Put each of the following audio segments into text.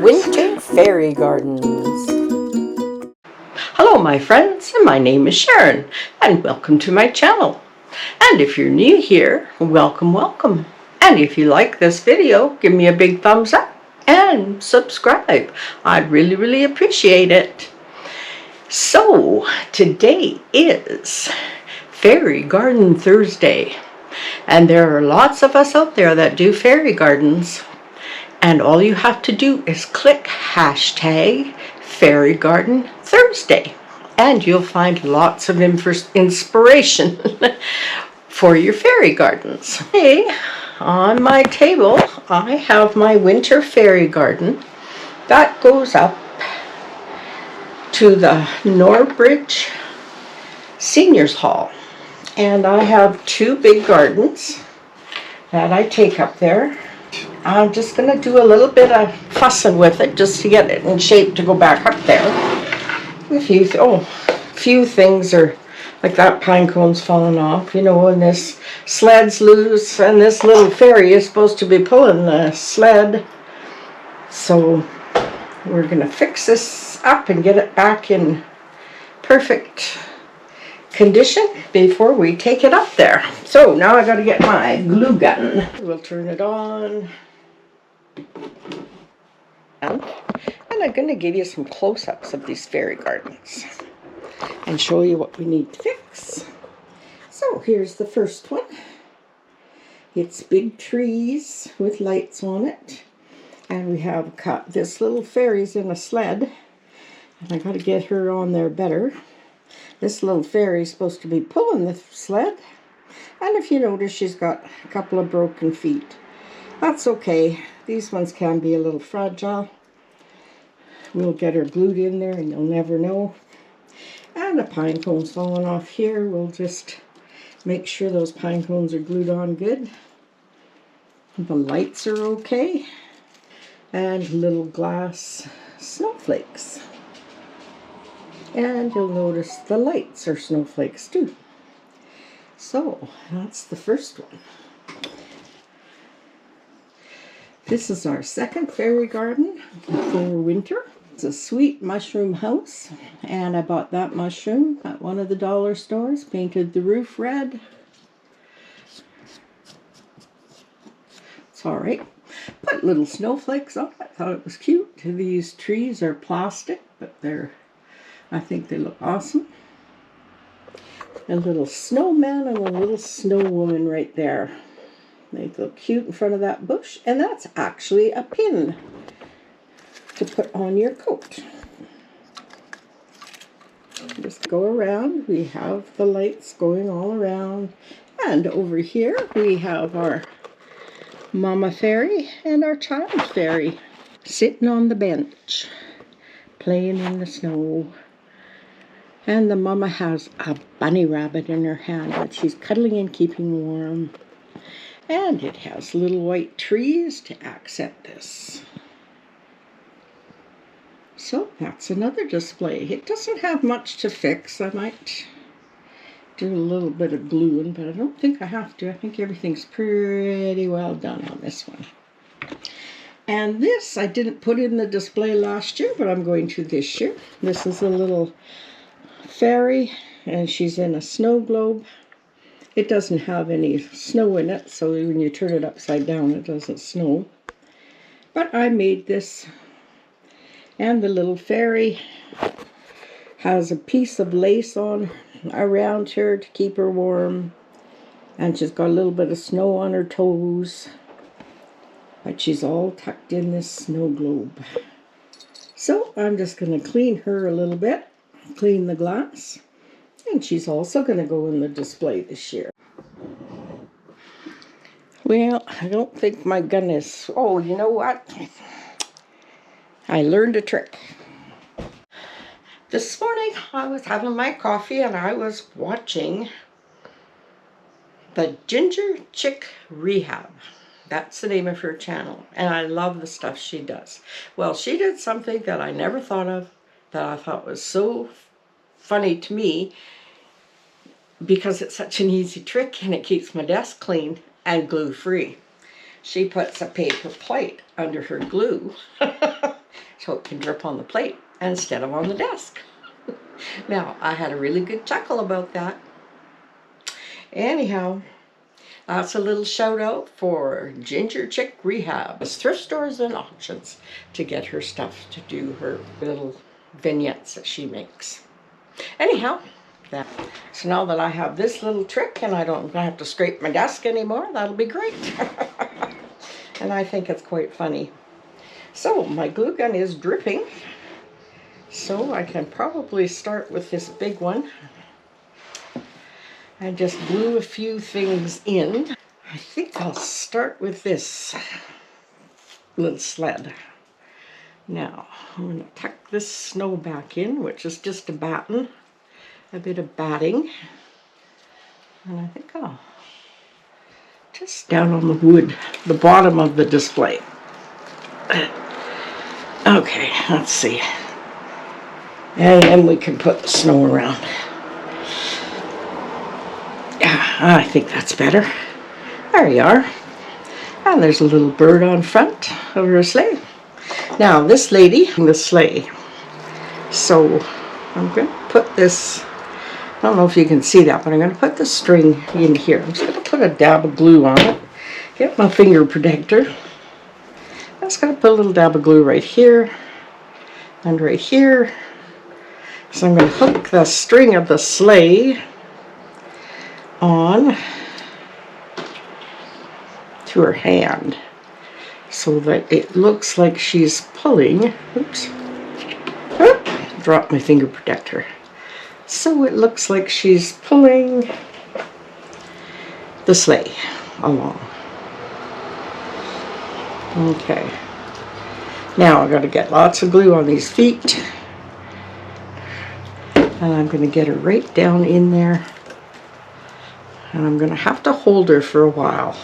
Winter Fairy Gardens. Hello my friends, my name is Sharon and welcome to my channel. And if you're new here, welcome, welcome. And if you like this video, give me a big thumbs up and subscribe. I'd really appreciate it. So today is Fairy Garden Thursday. And there are lots of us out there that do fairy gardens. And all you have to do is click hashtag Fairy Garden Thursday. And you'll find lots of inspiration for your fairy gardens. Today, on my table, I have my winter fairy garden that goes up to the Norbridge Seniors Hall. And I have two big gardens that I take up there. I'm just going to do a little bit of fussing with it just to get it in shape to go back up there. A few things are like that pine cone's falling off, you know, and this sled's loose, and this little fairy is supposed to be pulling the sled. So we're going to fix this up and get it back in perfect condition before we take it up there. So now I got to get my glue gun. We'll turn it on. And I'm going to give you some close-ups of these fairy gardens and show you what we need to fix. So here's the first one. It's big trees with lights on it. And we have cut this little fairy's in a sled. And I got to get her on there better. This little fairy is supposed to be pulling the sled. And if you notice, she's got a couple of broken feet. That's okay. These ones can be a little fragile. We'll get her glued in there and you'll never know. And the pine cone's falling off here. We'll just make sure those pine cones are glued on good. The lights are okay. And little glass snowflakes. And you'll notice the lights are snowflakes too. So that's the first one. This is our second fairy garden for winter. It's a sweet mushroom house, and I bought that mushroom at one of the dollar stores, painted the roof red. It's alright. Put little snowflakes on it. I thought it was cute. These trees are plastic, but I think they look awesome. A little snowman and a little snow woman right there. They look cute in front of that bush, and that's actually a pin to put on your coat. Just go around. We have the lights going all around, and over here we have our mama fairy and our child fairy sitting on the bench playing in the snow. And the mama has a bunny rabbit in her hand that she's cuddling and keeping warm. And it has little white trees to accent this. So that's another display. It doesn't have much to fix. I might do a little bit of gluing, but I don't think I have to. I think everything's pretty well done on this one. And this I didn't put in the display last year, but I'm going to this year. This is a little fairy, and she's in a snow globe. It doesn't have any snow in it, so when you turn it upside down, it doesn't snow. But I made this, and the little fairy has a piece of lace on around her to keep her warm, and she's got a little bit of snow on her toes, but she's all tucked in this snow globe. So I'm just going to clean her a little bit, clean the glass. And she's also going to go in the display this year. Well, I don't think my gun is... Oh, you know what? I learned a trick. This morning I was having my coffee and I was watching the Ginger Chick Rehab. That's the name of her channel. And I love the stuff she does. Well, she did something that I never thought of, that I thought was so funny to me, because it's such an easy trick and it keeps my desk clean and glue free. She puts a paper plate under her glue so it can drip on the plate instead of on the desk. Now, I had a really good chuckle about that. Anyhow, that's a little shout out for Ginger Chick Rehab, thrift stores and auctions, to get her stuff to do her little vignettes that she makes. Anyhow, so now that I have this little trick and I don't have to scrape my desk anymore, that'll be great. And I think it's quite funny. So my glue gun is dripping, so I can probably start with this big one and just glue a few things in. I think I'll start with this little sled. Now, I'm going to tuck this snow back in, which is just a bit of batting. And I think I'll just down on the wood, the bottom of the display. Okay, let's see. And then we can put the snow around. I think that's better. There you are. And there's a little bird on front of her sleigh. Now this lady in the sleigh. So I'm going to put this, I don't know if you can see that, but I'm going to put the string in here. I'm just going to put a dab of glue on it. Get my finger protector. I'm just going to put a little dab of glue right here and right here. So I'm going to hook the string of the sleigh on to her hand so that it looks like she's pulling. Oops. Drop my finger protector. So it looks like she's pulling the sleigh along. Okay. Now I've got to get lots of glue on these feet. And I'm going to get her right down in there. And I'm going to have to hold her for a while.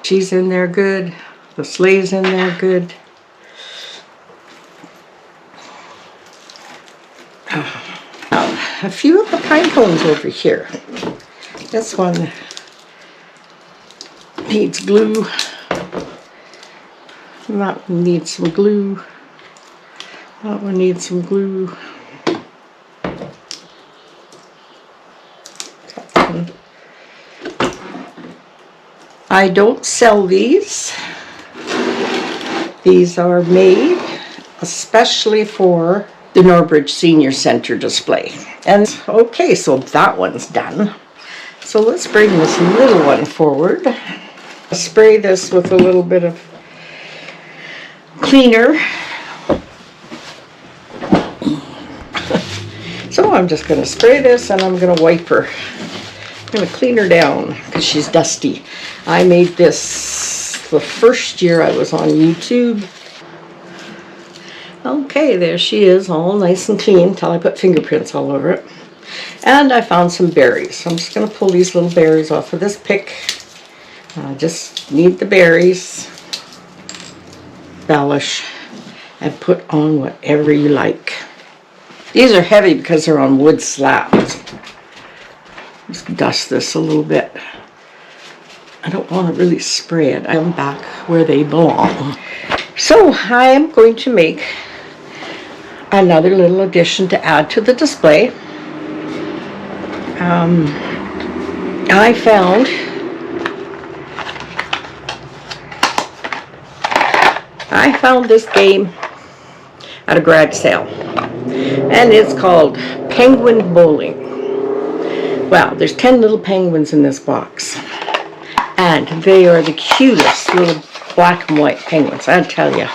She's in there good. The sleigh's in there good. A few of the pine cones over here. This one needs glue. And that one needs some glue. That one needs some glue. I don't sell these. These are made especially for the Norbridge Seniors Centre display. And okay, so that one's done. So let's bring this little one forward. Spray this with a little bit of cleaner. So I'm just going to spray this and I'm going to wipe her. I'm going to clean her down because she's dusty. I made this the first year I was on YouTube. Okay, there she is, all nice and clean until I put fingerprints all over it. And I found some berries. So I'm just going to pull these little berries off of this pick. I just need the berries. Embellish and put on whatever you like. These are heavy because they're on wood slabs. Just dust this a little bit. I don't want to really spray it. I'm back where they belong. So I am going to make another little addition to add to the display. I found this game at a garage sale, and it's called Penguin Bowling. Well, there's 10 little penguins in this box, and they are the cutest little black and white penguins, I tell you.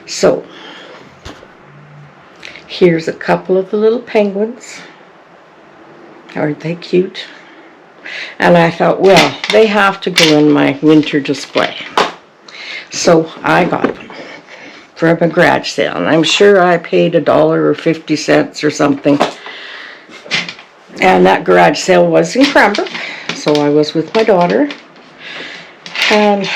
So, here's a couple of the little penguins. Aren't they cute? And I thought, well, they have to go in my winter display. So I got them from a garage sale, and I'm sure I paid $1 or 50 cents or something. And that garage sale was in Cranbrook, so I was with my daughter. And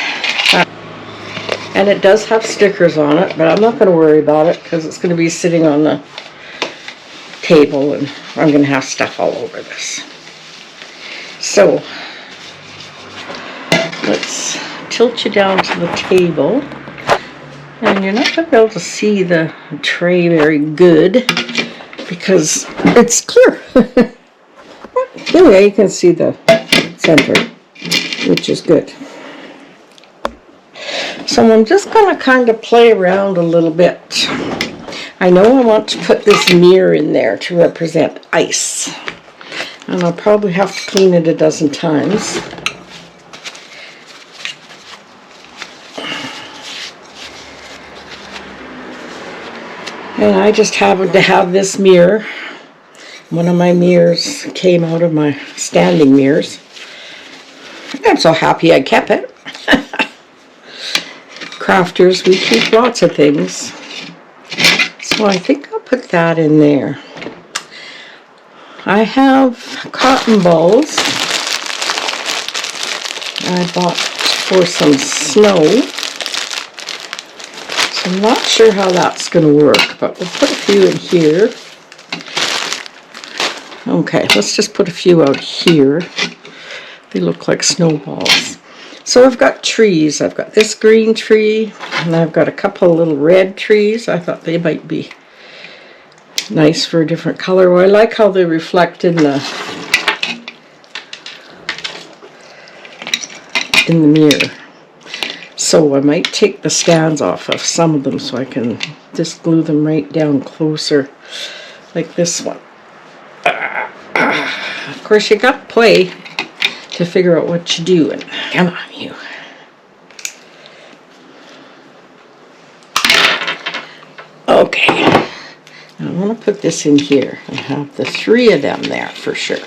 it does have stickers on it, but I'm not going to worry about it because it's going to be sitting on the table and I'm going to have stuff all over this. So let's tilt you down to the table. And you're not going to be able to see the tray very good because it's clear. Anyway, you can see the center, which is good. So I'm just going to kind of play around a little bit. I know I want to put this mirror in there to represent ice. And I'll probably have to clean it a dozen times. And I just happened to have this mirror. One of my mirrors came out of my standing mirrors. I'm so happy I kept it. Crafters, we keep lots of things. So I think I'll put that in there. I have cotton balls I bought for some snow. So I'm not sure how that's going to work, but we'll put a few in here. Okay, let's just put a few out here. They look like snowballs. So I've got trees. I've got this green tree, and I've got a couple of little red trees. I thought they might be nice for a different color. Well, I like how they reflect in the mirror. So I might take the stands off of some of them so I can just glue them right down closer, like this one. Of course, you got to play to figure out what you're doing. Come on, you. Okay. I'm going to put this in here and have the three of them there for sure.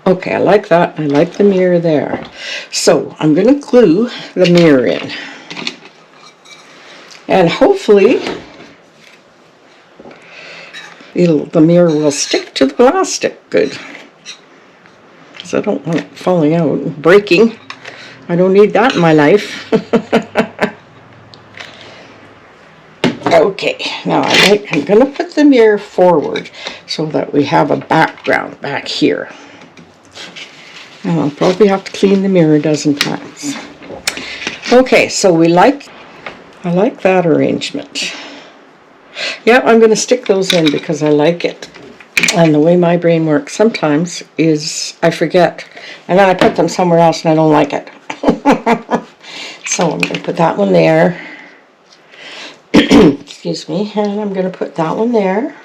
Okay, I like that. I like the mirror there. So I'm going to glue the mirror in. And hopefully the mirror will stick to the plastic good. Because I don't want it falling out and breaking. I don't need that in my life. Okay, now I'm going to put the mirror forward so that we have a background back here. And I'll probably have to clean the mirror a dozen times. Okay, so I like that arrangement. Yeah, I'm going to stick those in because I like it. And the way my brain works sometimes is I forget. And then I put them somewhere else and I don't like it. So I'm going to put that one there. Excuse me, and I'm going to put that one there.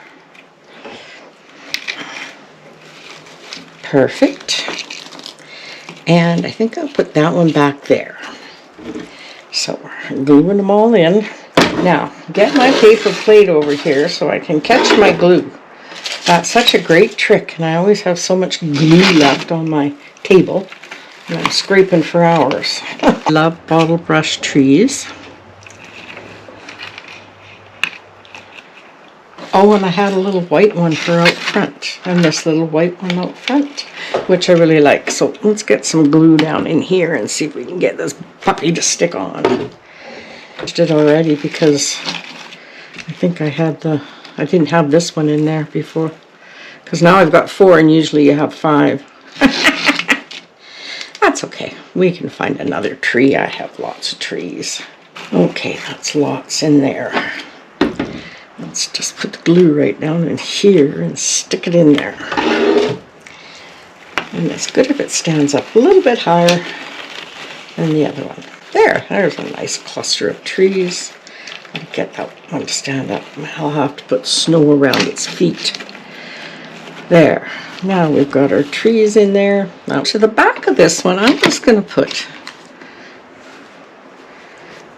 Perfect. And I think I'll put that one back there. So we're gluing them all in. Now, get my paper plate over here so I can catch my glue. That's such a great trick, and I always have so much glue left on my table, and I'm scraping for hours. I love bottle brush trees. Oh, and I had a little white one for out front, and this little white one out front, which I really like. So let's get some glue down in here and see if we can get this puppy to stick on. I did already because I think I didn't have this one in there before. Because now I've got 4 and usually you have 5. That's okay. We can find another tree. I have lots of trees. Okay, that's lots in there. Let's just put the glue right down in here and stick it in there. And it's good if it stands up a little bit higher than the other one. There's a nice cluster of trees. I'll get that one to stand up. I'll have to put snow around its feet. There. Now we've got our trees in there. Now to the back of this one, I'm just going to put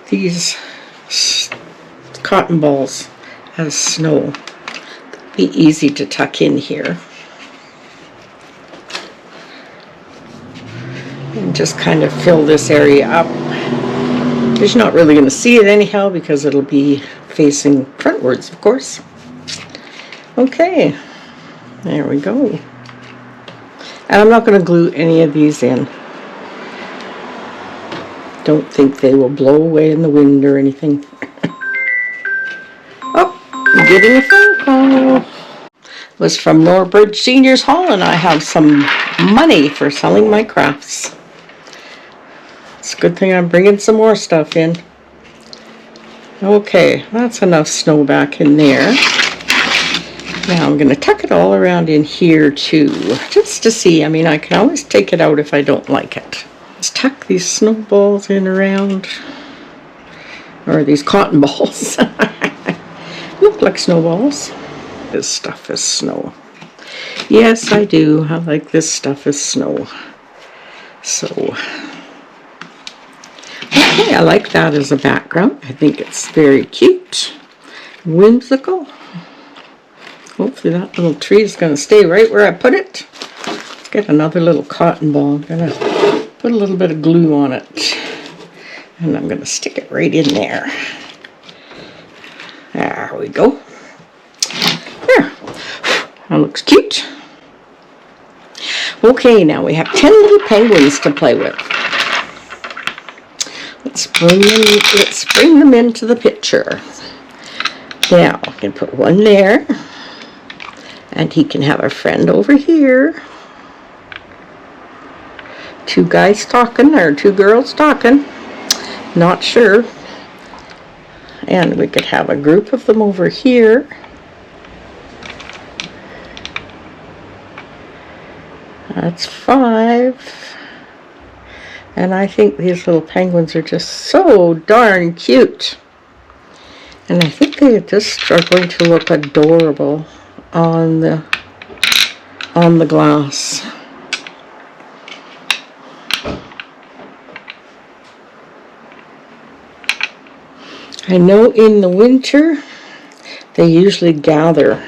these cotton balls as snow. Be easy to tuck in here. And just kind of fill this area up. Because you're not really going to see it anyhow because it'll be facing frontwards, of course. Okay, there we go. And I'm not going to glue any of these in. Don't think they will blow away in the wind or anything. Oh, I'm getting a phone call. It was from Norbridge Seniors Hall, and I have some money for selling my crafts. It's a good thing I'm bringing some more stuff in. Okay, that's enough snow back in there. Now I'm going to tuck it all around in here too, just to see. I mean, I can always take it out if I don't like it. Let's tuck these snowballs in around, or these cotton balls. Look like snowballs. This stuff is snow. Yes, I do. I like this stuff as snow. So, okay, I like that as a background. I think it's very cute, whimsical. Hopefully that little tree is going to stay right where I put it. Let's get another little cotton ball. I'm going to put a little bit of glue on it. And I'm going to stick it right in there. There we go. There. That looks cute. Okay, now we have 10 little penguins to play with. Let's bring them into the picture. Now, I can put one there. And he can have a friend over here. Two guys talking, or two girls talking. Not sure. And we could have a group of them over here. That's 5. And I think these little penguins are just so darn cute. And I think they just are going to look adorable on the glass. I know in the winter they usually gather.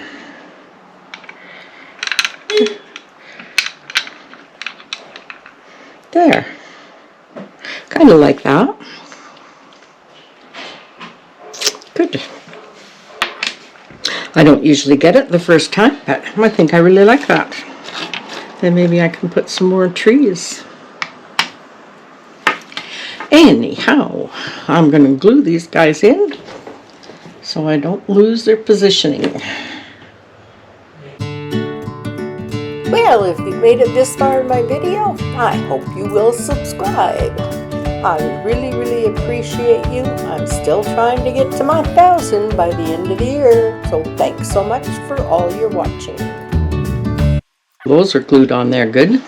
There. Kind of like that. Good. I don't usually get it the first time, but I think I really like that. Then maybe I can put some more trees. Anyhow, I'm going to glue these guys in so I don't lose their positioning. Well, if you made it this far in my video, I hope you will subscribe. I would really appreciate you. I'm still trying to get to my 1,000 by the end of the year, so thanks so much for all your watching. Those are glued on there good.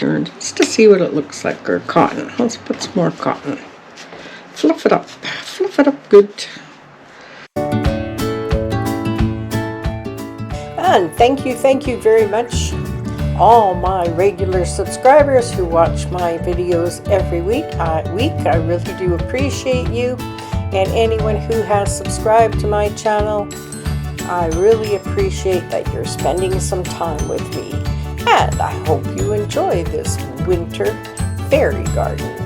Just to see what it looks like, or cotton. Let's put some more cotton. Fluff it up good. And thank you very much, all my regular subscribers who watch my videos every week. I really do appreciate you, and anyone who has subscribed to my channel, I really appreciate that you're spending some time with me. And I hope you enjoy this winter fairy garden.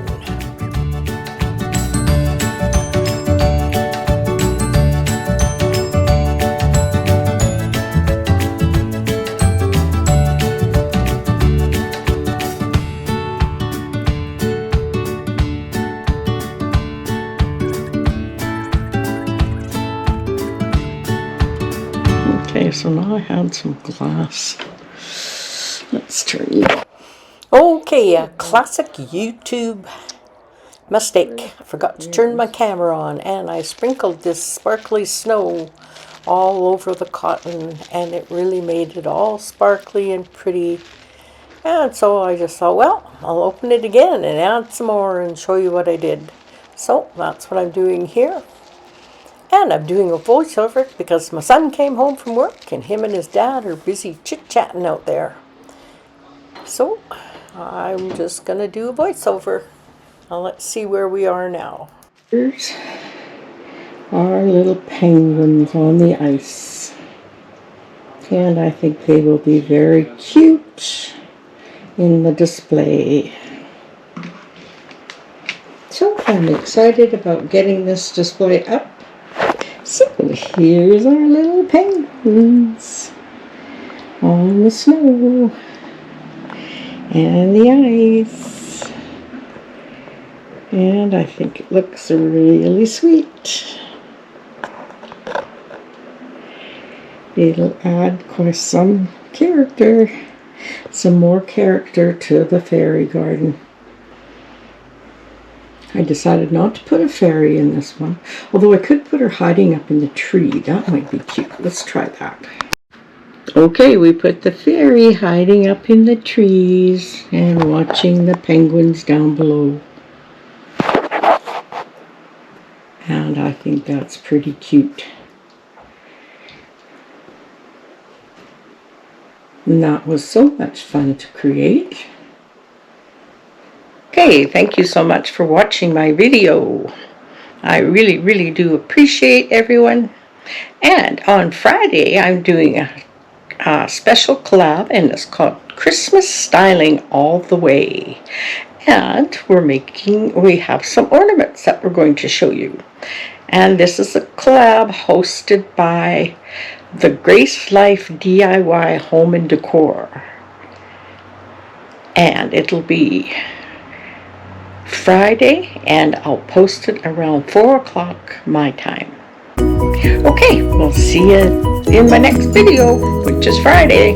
Okay, so now I have some glass. Let's turn you. Okay, a classic YouTube mistake. I forgot to turn my camera on, and I sprinkled this sparkly snow all over the cotton, and it really made it all sparkly and pretty. And so I just thought, well, I'll open it again and add some more and show you what I did. So that's what I'm doing here. And I'm doing a voiceover because my son came home from work and him and his dad are busy chit-chatting out there. So I'm just going to do a voiceover. Now let's see where we are now. Here's our little penguins on the ice. And I think they will be very cute in the display. So I'm excited about getting this display up. So here's our little penguins on the snow and the ice, and I think it looks really sweet. It'll add quite some character, some more character to the fairy garden. I decided not to put a fairy in this one, although I could put her hiding up in the tree. That might be cute. Let's try that. Okay, we put the fairy hiding up in the trees and watching the penguins down below. And I think that's pretty cute. And that was so much fun to create. Okay, thank you so much for watching my video. I really, really do appreciate everyone. And on Friday, I'm doing a special collab, and it's called Christmas Styling All the Way. And we have some ornaments that we're going to show you. And this is a collab hosted by the Grace Life DIY Home and Decor. And it'll be Friday, and I'll post it around 4 o'clock my time. Okay, we'll see you in my next video, which is Friday.